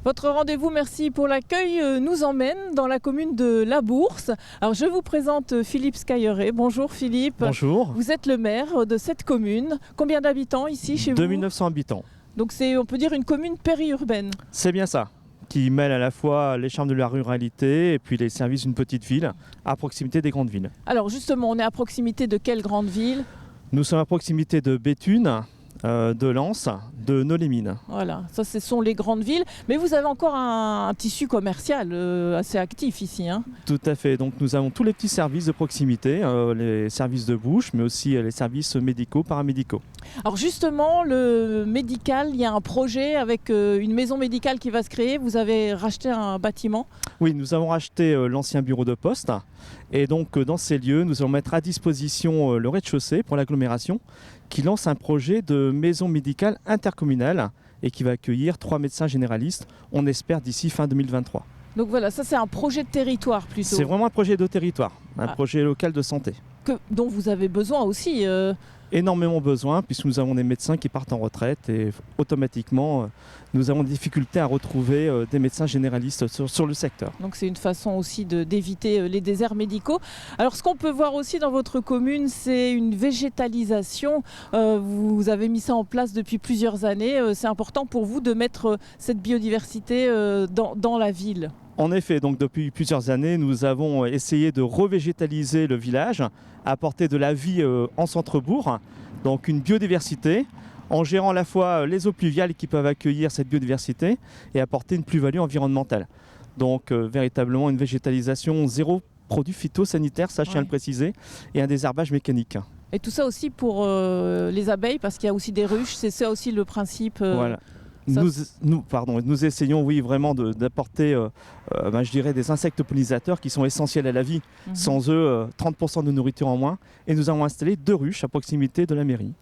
Votre rendez-vous, merci pour l'accueil, nous emmène dans la commune de La Bourse. Alors je vous présente Philippe Scailleret. Bonjour Philippe. Bonjour. Vous êtes le maire de cette commune. Combien d'habitants ici chez vous? 2900 habitants. Donc c'est, on peut dire, une commune périurbaine. C'est bien ça, qui mêle à la fois les charmes de la ruralité et puis les services d'une petite ville à proximité des grandes villes. Alors justement, on est à proximité de quelle grande ville? Nous sommes à proximité de Béthune, de Lens, de Nolay-Mines. Voilà, ça ce sont les grandes villes. Mais vous avez encore un tissu commercial assez actif ici, hein? Tout à fait, donc nous avons tous les petits services de proximité, les services de bouche, mais aussi les services médicaux, paramédicaux. Alors justement, le médical, il y a un projet avec une maison médicale qui va se créer. Vous avez racheté un bâtiment? Oui, nous avons racheté l'ancien bureau de poste et donc dans ces lieux, nous allons mettre à disposition le rez-de-chaussée pour l'agglomération qui lance un projet de maison médicale intercommunale et qui va accueillir 3 médecins généralistes, on espère d'ici fin 2023. Donc voilà, ça c'est un projet de territoire plutôt. C'est vraiment un projet de territoire, un projet local de santé. Dont vous avez besoin aussi. Énormément besoin puisque nous avons des médecins qui partent en retraite et automatiquement nous avons des difficultés à retrouver des médecins généralistes sur le secteur. Donc c'est une façon aussi d'éviter les déserts médicaux. Alors ce qu'on peut voir aussi dans votre commune, c'est une végétalisation. Vous avez mis ça en place depuis plusieurs années. C'est important pour vous de mettre cette biodiversité dans la ville. En effet, donc depuis plusieurs années, nous avons essayé de revégétaliser le village, apporter de la vie en centre-bourg, donc une biodiversité, en gérant à la fois les eaux pluviales qui peuvent accueillir cette biodiversité et apporter une plus-value environnementale. Donc véritablement une végétalisation zéro produit phytosanitaire, ça je tiens à le préciser, et un désherbage mécanique. Et tout ça aussi pour les abeilles, parce qu'il y a aussi des ruches, c'est ça aussi le principe. Voilà. Nous essayons vraiment d'apporter je dirais des insectes pollinisateurs qui sont essentiels à la vie. Sans eux, 30% de nourriture en moins. Et nous avons installé 2 ruches à proximité de la mairie.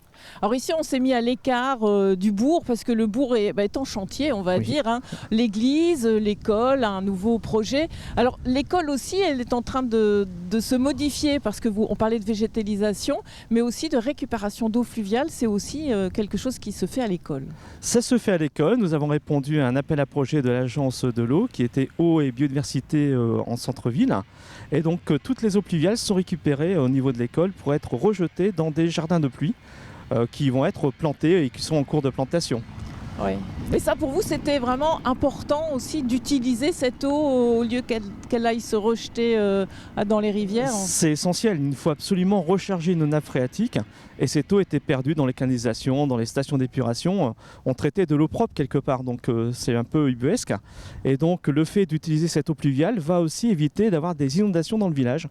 Alors ici on s'est mis à l'écart du bourg parce que le bourg est en chantier, on va dire, hein. L'église, l'école, un nouveau projet. Alors l'école aussi, elle est en train de se modifier parce que on parlait de végétalisation, mais aussi de récupération d'eau fluviale. C'est aussi quelque chose qui se fait à l'école. Ça se fait à l'école. Nous avons répondu à un appel à projet de l'agence de l'eau qui était eau et biodiversité en centre-ville. Et donc toutes les eaux pluviales sont récupérées au niveau de l'école pour être rejetées dans des jardins de pluie. Qui vont être plantés et qui sont en cours de plantation. Oui. Mais ça pour vous c'était vraiment important aussi d'utiliser cette eau au lieu qu'elle aille se rejeter dans les rivières. C'est essentiel, il faut absolument recharger nos nappes phréatiques et cette eau était perdue dans les canalisations, dans les stations d'épuration. On traitait de l'eau propre quelque part, donc c'est un peu ubuesque. Et donc le fait d'utiliser cette eau pluviale va aussi éviter d'avoir des inondations dans le village,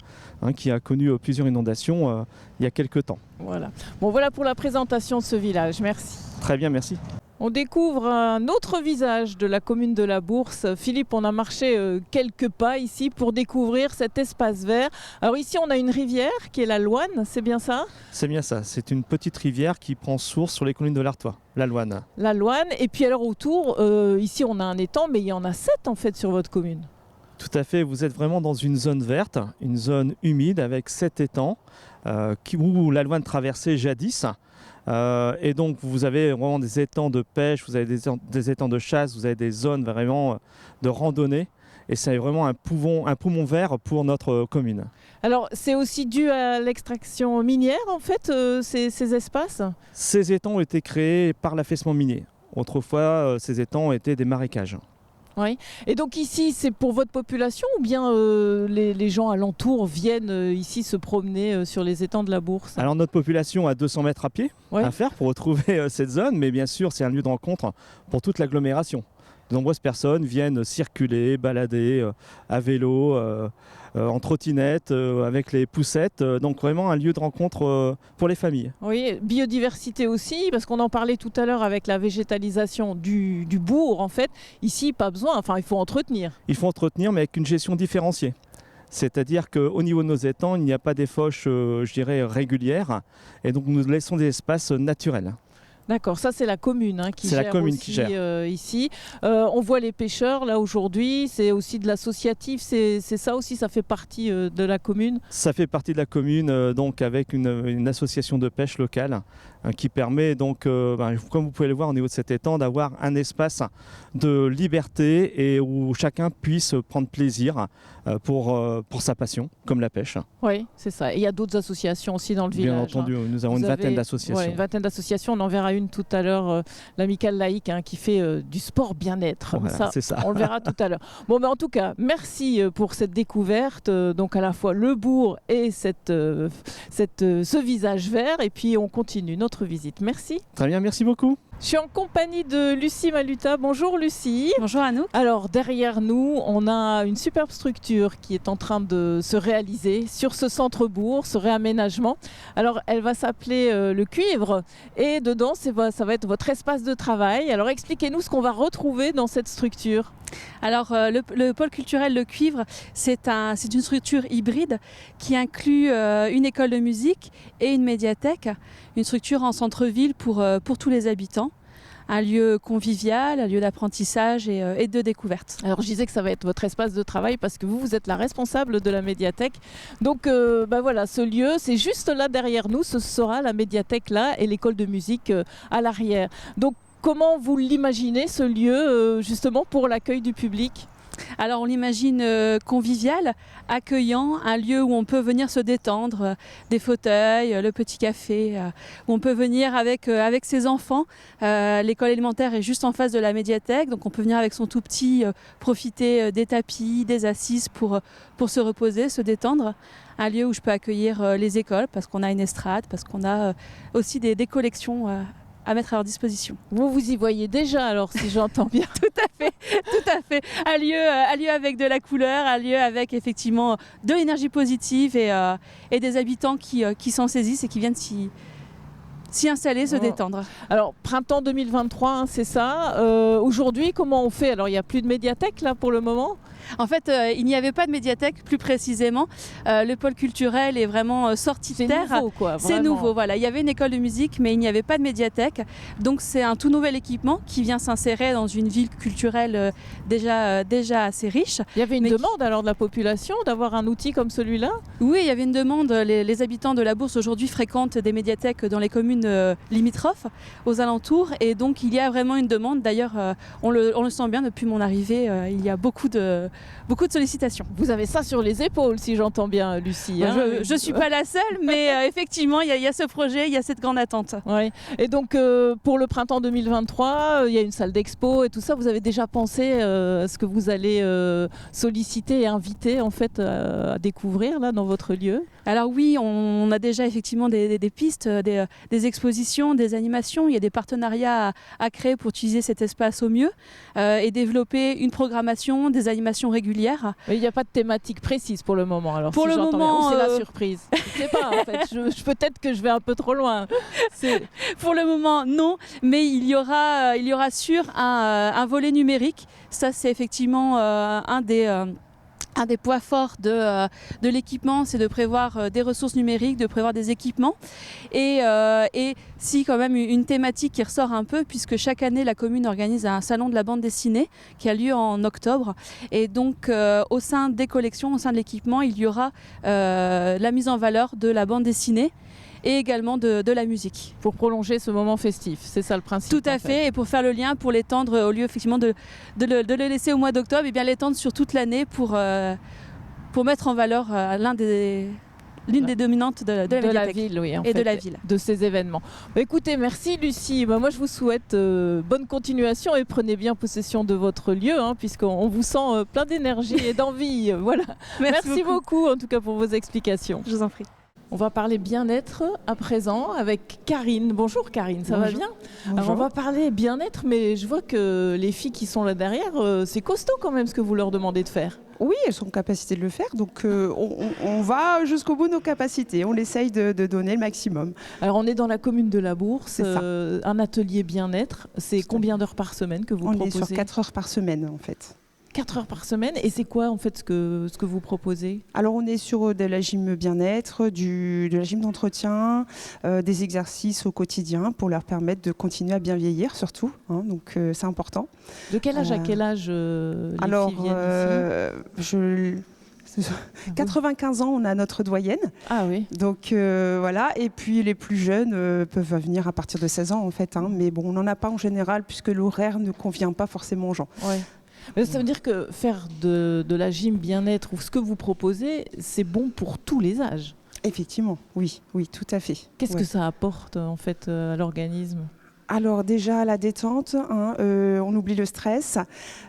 qui a connu plusieurs inondations il y a quelques temps. Voilà. Bon voilà pour la présentation de ce village, merci. Très bien, merci. On découvre un autre visage de la commune de La Bourse. Philippe, on a marché quelques pas ici pour découvrir cet espace vert. Alors ici, on a une rivière qui est la Loine, c'est bien ça? C'est bien ça, c'est une petite rivière qui prend source sur les collines de l'Artois, la Loine. La Loine, et puis alors autour, ici on a un étang, mais il y en a 7 en fait sur votre commune. Tout à fait, vous êtes vraiment dans une zone verte, une zone humide avec 7 étangs où la Loine traversait jadis. Et donc vous avez vraiment des étangs de pêche, vous avez des étangs de chasse, vous avez des zones vraiment de randonnée. Et c'est vraiment un poumon vert pour notre commune. Alors c'est aussi dû à l'extraction minière en fait, ces espaces? Ces étangs ont été créés par l'affaissement minier. Autrefois, ces étangs étaient des marécages. Oui. Et donc ici, c'est pour votre population ou bien les gens alentours viennent ici se promener sur les étangs de la Bourse? Alors notre population a 200 mètres à pied à faire pour retrouver cette zone, mais bien sûr c'est un lieu de rencontre pour toute l'agglomération. De nombreuses personnes viennent circuler, balader à vélo, en trottinette, avec les poussettes. Donc vraiment un lieu de rencontre pour les familles. Oui, biodiversité aussi, parce qu'on en parlait tout à l'heure avec la végétalisation du bourg en fait. Ici, pas besoin, enfin il faut entretenir. Il faut entretenir, mais avec une gestion différenciée. C'est-à-dire qu'au niveau de nos étangs, il n'y a pas des fauches, je dirais, régulières. Et donc nous laissons des espaces naturels. D'accord, ça c'est la commune qui C'est gère la commune aussi, qui gère. ici. On voit les pêcheurs là aujourd'hui, c'est aussi de l'associatif, c'est ça aussi, ça fait partie de la commune. Ça fait partie de la commune, donc avec une association de pêche locale qui permet donc, comme vous pouvez le voir au niveau de cet étang, d'avoir un espace de liberté et où chacun puisse prendre plaisir pour sa passion, comme la pêche. Oui, c'est ça. Et il y a d'autres associations aussi dans le village. Bien entendu, nous avons une vingtaine d'associations. Ouais, une vingtaine d'associations, on en verra une tout à l'heure, l'Amicale Laïque, qui fait du sport bien-être. Voilà, c'est ça. On le verra tout à l'heure. Bon, mais en tout cas, merci pour cette découverte, donc à la fois le bourg et ce visage vert, et puis on continue notre visite. Merci. Très bien, merci beaucoup. Je suis en compagnie de Lucie Maluta. Bonjour Lucie. Bonjour à nous. Alors derrière nous, on a une superbe structure qui est en train de se réaliser sur ce centre-bourg, ce réaménagement. Alors elle va s'appeler le Cuivre et dedans ça va être votre espace de travail. Alors expliquez-nous ce qu'on va retrouver dans cette structure. Alors le pôle culturel Le Cuivre, c'est une structure hybride qui inclut une école de musique et une médiathèque, une structure en centre-ville pour tous les habitants. Un lieu convivial, un lieu d'apprentissage et de découverte. Alors je disais que ça va être votre espace de travail parce que vous êtes la responsable de la médiathèque. Donc voilà, ce lieu, c'est juste là derrière nous, ce sera la médiathèque là et l'école de musique à l'arrière. Donc comment vous l'imaginez ce lieu justement pour l'accueil du public ? Alors on l'imagine convivial, accueillant, un lieu où on peut venir se détendre, des fauteuils, le petit café, où on peut venir avec ses enfants. L'école élémentaire est juste en face de la médiathèque, donc on peut venir avec son tout petit, profiter des tapis, des assises pour se reposer, se détendre. Un lieu où je peux accueillir les écoles parce qu'on a une estrade, parce qu'on a aussi des collections à mettre à leur disposition. Vous y voyez déjà alors, si j'entends bien. Tout à fait. Un lieu avec de la couleur, un lieu avec effectivement de l'énergie positive et des habitants qui s'en saisissent et qui viennent s'y installer, se détendre. Alors printemps 2023, c'est ça. Aujourd'hui, comment on fait ? Alors il n'y a plus de médiathèque là pour le moment ? En fait, il n'y avait pas de médiathèque, plus précisément. Le pôle culturel est vraiment sorti de terre. C'est nouveau, quoi. C'est nouveau, voilà. Il y avait une école de musique, mais il n'y avait pas de médiathèque. Donc, c'est un tout nouvel équipement qui vient s'insérer dans une ville culturelle déjà assez riche. Il y avait une demande alors de la population d'avoir un outil comme celui-là ? Oui, il y avait une demande. Les habitants de la Bourse aujourd'hui fréquentent des médiathèques dans les communes limitrophes, aux alentours. Et donc, il y a vraiment une demande. D'ailleurs, on le sent bien depuis mon arrivée. Il y a beaucoup de sollicitations. Vous avez ça sur les épaules, si j'entends bien, Lucie. Je ne suis pas la seule, mais effectivement, il y a ce projet, il y a cette grande attente. Ouais. Et donc, pour le printemps 2023, il y a une salle d'expo et tout ça. Vous avez déjà pensé à ce que vous allez solliciter et inviter en fait, à découvrir là, dans votre lieu ? Alors oui, on a déjà effectivement des pistes, des expositions, des animations. Il y a des partenariats à créer pour utiliser cet espace au mieux et développer une programmation, des animations régulières. Il n'y a pas de thématique précise pour le moment. Alors, pour si le moment, c'est la surprise. Je ne sais pas en fait. Peut-être que je vais un peu trop loin. Pour le moment, non. Mais il y aura sûr un volet numérique. Ça, c'est effectivement un des points forts de l'équipement, c'est de prévoir des ressources numériques, de prévoir des équipements et si quand même une thématique qui ressort un peu, puisque chaque année la commune organise un salon de la bande dessinée qui a lieu en octobre et donc au sein des collections, au sein de l'équipement, il y aura la mise en valeur de la bande dessinée et également de la musique. Pour prolonger ce moment festif, c'est ça le principe. Tout à fait, et pour faire le lien, pour l'étendre, au lieu effectivement de le laisser au mois d'octobre, et bien l'étendre sur toute l'année pour mettre en valeur l'une des dominantes de la ville, oui, de la ville. De ces événements. Écoutez, merci Lucie. Moi, je vous souhaite bonne continuation et prenez bien possession de votre lieu, puisqu'on vous sent plein d'énergie et d'envie. Voilà. Merci beaucoup, en tout cas, pour vos explications. Je vous en prie. On va parler bien-être à présent avec Karine. Bonjour Karine, ça va bien ? Bonjour. Alors on va parler bien-être, mais je vois que les filles qui sont là derrière, c'est costaud quand même ce que vous leur demandez de faire. Oui, elles sont en capacité de le faire, donc on va jusqu'au bout de nos capacités, on essaye de donner le maximum. Alors on est dans la commune de la Bourse, un atelier bien-être, c'est combien d'heures par semaine que vous proposez ? On est sur 4 heures par semaine en fait. 4 heures par semaine. Et c'est quoi en fait ce que vous proposez? Alors on est sur de la gym bien-être, de la gym d'entretien, des exercices au quotidien pour leur permettre de continuer à bien vieillir surtout, hein, donc c'est important. De quel âge à quel âge les Alors, filles viennent ici? 95 ans, on a notre doyenne. Ah oui. Donc voilà, et puis les plus jeunes peuvent venir à partir de 16 ans en fait, hein, mais bon, on n'en a pas en général puisque l'horaire ne convient pas forcément aux gens. Ouais. Mais ça veut dire que faire de la gym bien-être ou ce que vous proposez, c'est bon pour tous les âges. Effectivement, oui, tout à fait. Qu'est-ce Ouais. que ça apporte en fait à l'organisme? Alors déjà la détente, hein, on oublie le stress,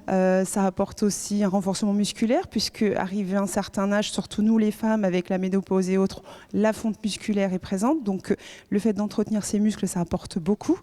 ça apporte aussi un renforcement musculaire puisque arrivé à un certain âge, surtout nous les femmes avec la ménopause et autres, la fonte musculaire est présente, donc le fait d'entretenir ses muscles ça apporte beaucoup,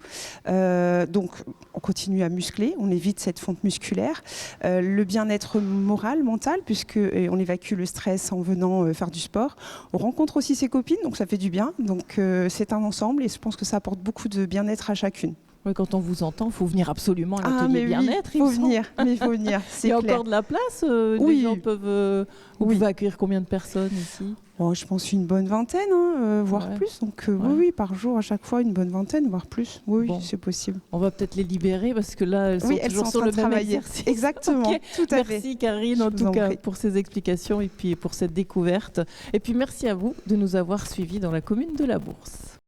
donc on continue à muscler, on évite cette fonte musculaire, le bien-être moral, mental puisque on évacue le stress en venant faire du sport, on rencontre aussi ses copines donc ça fait du bien, donc c'est un ensemble et je pense que ça apporte beaucoup de bien-être à chacune. Ouais, quand on vous entend, il faut venir absolument à Ah, l'atelier mais bien-être. il faut venir, mais il faut venir, Il c'est y a clair. encore de la place. Oui. Les gens peuvent. Vous Oui. pouvez accueillir combien de personnes ici? Bon, je pense une bonne vingtaine, hein, voire Ouais. plus. Donc Ouais. oui, par jour, à chaque fois, une bonne vingtaine, voire plus. Oui, Bon. c'est possible. On va peut-être les libérer parce que là, elles sont Oui, elles toujours sont en sur train le de même travailler. exercice. Exactement, Ok. tout à fait. Merci Karine, en Je tout vous en cas, prie. pour ces explications et puis pour cette découverte. Et puis merci à vous de nous avoir suivis dans la commune de la Bourse.